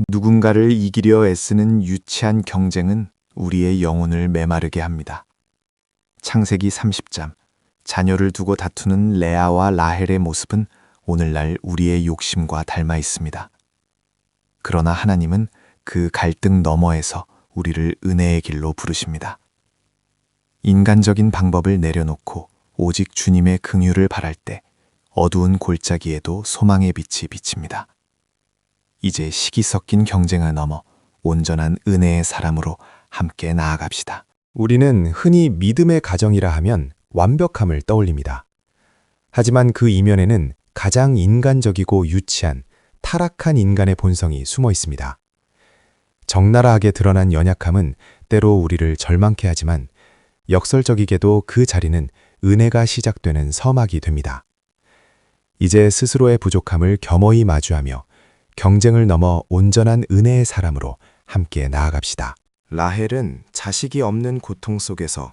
누군가를 이기려 애쓰는 유치한 경쟁은 우리의 영혼을 메마르게 합니다. 창세기 30장, 자녀를 두고 다투는 레아와 라헬의 모습은 오늘날 우리의 욕심과 닮아 있습니다. 그러나 하나님은 그 갈등 너머에서 우리를 은혜의 길로 부르십니다. 인간적인 방법을 내려놓고 오직 주님의 긍휼을 바랄 때 어두운 골짜기에도 소망의 빛이 비칩니다. 이제 시기 섞인 경쟁을 넘어 온전한 은혜의 사람으로 함께 나아갑시다. 우리는 흔히 믿음의 가정이라 하면 완벽함을 떠올립니다. 하지만 그 이면에는 가장 인간적이고 유치한 타락한 인간의 본성이 숨어 있습니다. 적나라하게 드러난 연약함은 때로 우리를 절망케 하지만 역설적이게도 그 자리는 은혜가 시작되는 서막이 됩니다. 이제 스스로의 부족함을 겸허히 마주하며 경쟁을 넘어 온전한 은혜의 사람으로 함께 나아갑시다. 라헬은 자식이 없는 고통 속에서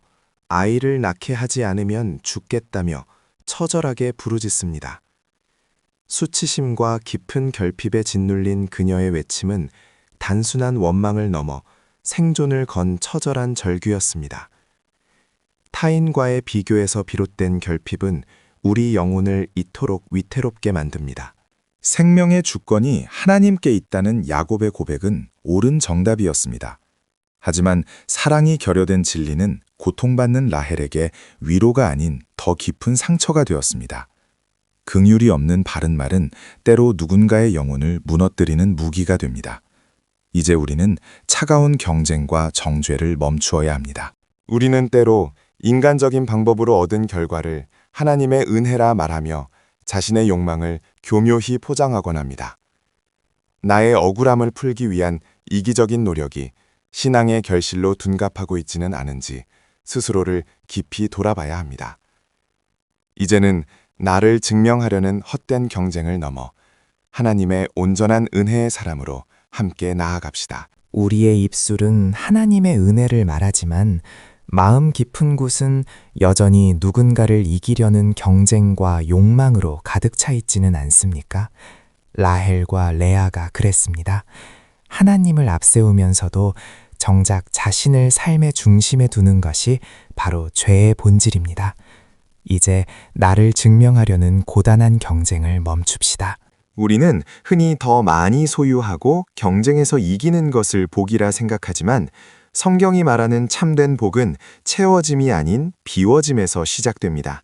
아이를 낳게 하지 않으면 죽겠다며 처절하게 부르짖습니다. 수치심과 깊은 결핍에 짓눌린 그녀의 외침은 단순한 원망을 넘어 생존을 건 처절한 절규였습니다. 타인과의 비교에서 비롯된 결핍은 우리 영혼을 이토록 위태롭게 만듭니다. 생명의 주권이 하나님께 있다는 야곱의 고백은 옳은 정답이었습니다. 하지만 사랑이 결여된 진리는 고통받는 라헬에게 위로가 아닌 더 깊은 상처가 되었습니다. 긍휼이 없는 바른 말은 때로 누군가의 영혼을 무너뜨리는 무기가 됩니다. 이제 우리는 차가운 경쟁과 정죄를 멈추어야 합니다. 우리는 때로 인간적인 방법으로 얻은 결과를 하나님의 은혜라 말하며 자신의 욕망을 교묘히 포장하곤 합니다. 나의 억울함을 풀기 위한 이기적인 노력이 신앙의 결실로 둔갑하고 있지는 않은지 스스로를 깊이 돌아봐야 합니다. 이제는 나를 증명하려는 헛된 경쟁을 넘어 하나님의 온전한 은혜의 사람으로 함께 나아갑시다. 우리의 입술은 하나님의 은혜를 말하지만 마음 깊은 곳은 여전히 누군가를 이기려는 경쟁과 욕망으로 가득 차 있지는 않습니까? 라헬과 레아가 그랬습니다. 하나님을 앞세우면서도 정작 자신을 삶의 중심에 두는 것이 바로 죄의 본질입니다. 이제 나를 증명하려는 고단한 경쟁을 멈춥시다. 우리는 흔히 더 많이 소유하고 경쟁에서 이기는 것을 복이라 생각하지만 성경이 말하는 참된 복은 채워짐이 아닌 비워짐에서 시작됩니다.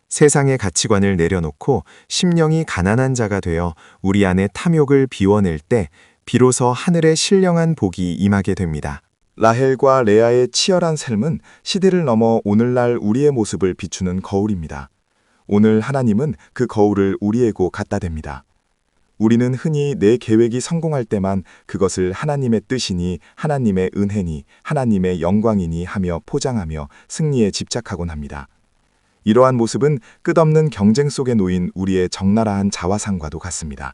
세상의 가치관을 내려놓고 심령이 가난한 자가 되어 우리 안의 탐욕을 비워낼 때 비로소 하늘의 신령한 복이 임하게 됩니다. 라헬과 레아의 치열한 삶은 시대를 넘어 오늘날 우리의 모습을 비추는 거울입니다. 오늘 하나님은 그 거울을 우리에게 갖다 댑니다. 우리는 흔히 내 계획이 성공할 때만 그것을 하나님의 뜻이니 하나님의 은혜니 하나님의 영광이니 하며 포장하며 승리에 집착하곤 합니다. 이러한 모습은 끝없는 경쟁 속에 놓인 우리의 적나라한 자화상과도 같습니다.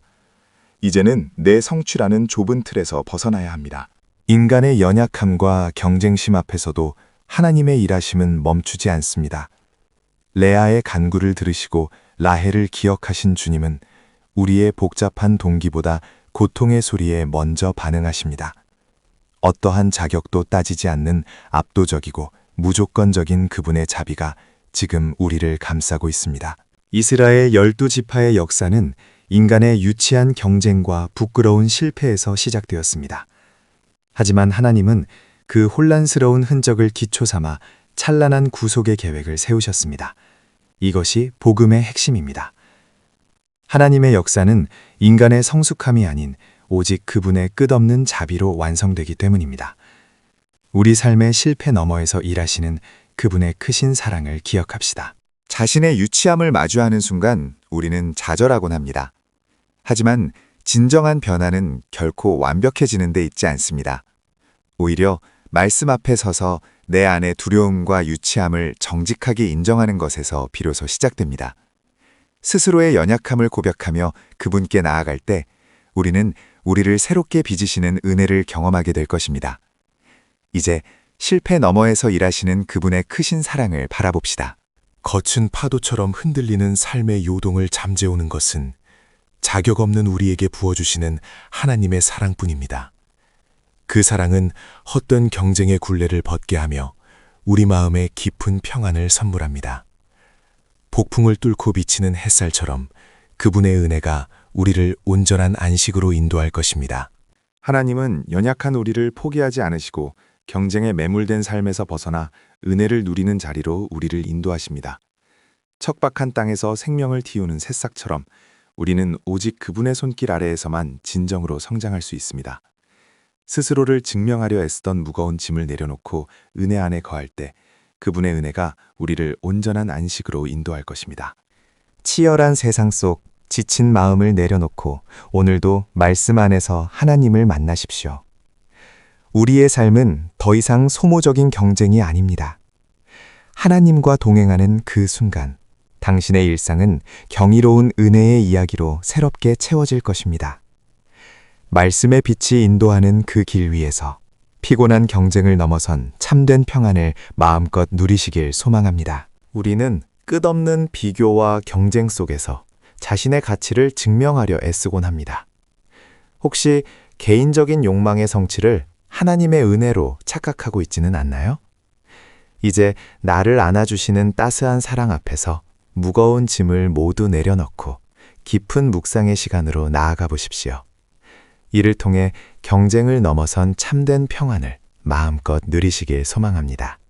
이제는 내 성취라는 좁은 틀에서 벗어나야 합니다. 인간의 연약함과 경쟁심 앞에서도 하나님의 일하심은 멈추지 않습니다. 레아의 간구를 들으시고 라헬을 기억하신 주님은 우리의 복잡한 동기보다 고통의 소리에 먼저 반응하십니다. 어떠한 자격도 따지지 않는 압도적이고 무조건적인 그분의 자비가 지금 우리를 감싸고 있습니다. 이스라엘 12지파의 역사는 인간의 유치한 경쟁과 부끄러운 실패에서 시작되었습니다. 하지만 하나님은 그 혼란스러운 흔적을 기초 삼아 찬란한 구속의 계획을 세우셨습니다. 이것이 복음의 핵심입니다. 하나님의 역사는 인간의 성숙함이 아닌 오직 그분의 끝없는 자비로 완성되기 때문입니다. 우리 삶의 실패 너머에서 일하시는 그분의 크신 사랑을 기억합시다. 자신의 유치함을 마주하는 순간 우리는 좌절하곤 합니다. 하지만 진정한 변화는 결코 완벽해지는 데 있지 않습니다. 오히려 말씀 앞에 서서 내 안의 두려움과 유치함을 정직하게 인정하는 것에서 비로소 시작됩니다. 스스로의 연약함을 고백하며 그분께 나아갈 때 우리는 우리를 새롭게 빚으시는 은혜를 경험하게 될 것입니다. 이제 실패 너머에서 일하시는 그분의 크신 사랑을 바라봅시다. 거친 파도처럼 흔들리는 삶의 요동을 잠재우는 것은 자격 없는 우리에게 부어주시는 하나님의 사랑뿐입니다. 그 사랑은 헛된 경쟁의 굴레를 벗게 하며 우리 마음에 깊은 평안을 선물합니다. 폭풍을 뚫고 비치는 햇살처럼 그분의 은혜가 우리를 온전한 안식으로 인도할 것입니다. 하나님은 연약한 우리를 포기하지 않으시고 경쟁에 매몰된 삶에서 벗어나 은혜를 누리는 자리로 우리를 인도하십니다. 척박한 땅에서 생명을 틔우는 새싹처럼 우리는 오직 그분의 손길 아래에서만 진정으로 성장할 수 있습니다. 스스로를 증명하려 애쓰던 무거운 짐을 내려놓고 은혜 안에 거할 때 그분의 은혜가 우리를 온전한 안식으로 인도할 것입니다. 치열한 세상 속 지친 마음을 내려놓고 오늘도 말씀 안에서 하나님을 만나십시오. 우리의 삶은 더 이상 소모적인 경쟁이 아닙니다. 하나님과 동행하는 그 순간, 당신의 일상은 경이로운 은혜의 이야기로 새롭게 채워질 것입니다. 말씀의 빛이 인도하는 그 길 위에서 피곤한 경쟁을 넘어선 참된 평안을 마음껏 누리시길 소망합니다. 우리는 끝없는 비교와 경쟁 속에서 자신의 가치를 증명하려 애쓰곤 합니다. 혹시 개인적인 욕망의 성취를 하나님의 은혜로 착각하고 있지는 않나요? 이제 나를 안아주시는 따스한 사랑 앞에서 무거운 짐을 모두 내려놓고 깊은 묵상의 시간으로 나아가 보십시오. 이를 통해 경쟁을 넘어선 참된 평안을 마음껏 누리시길 소망합니다.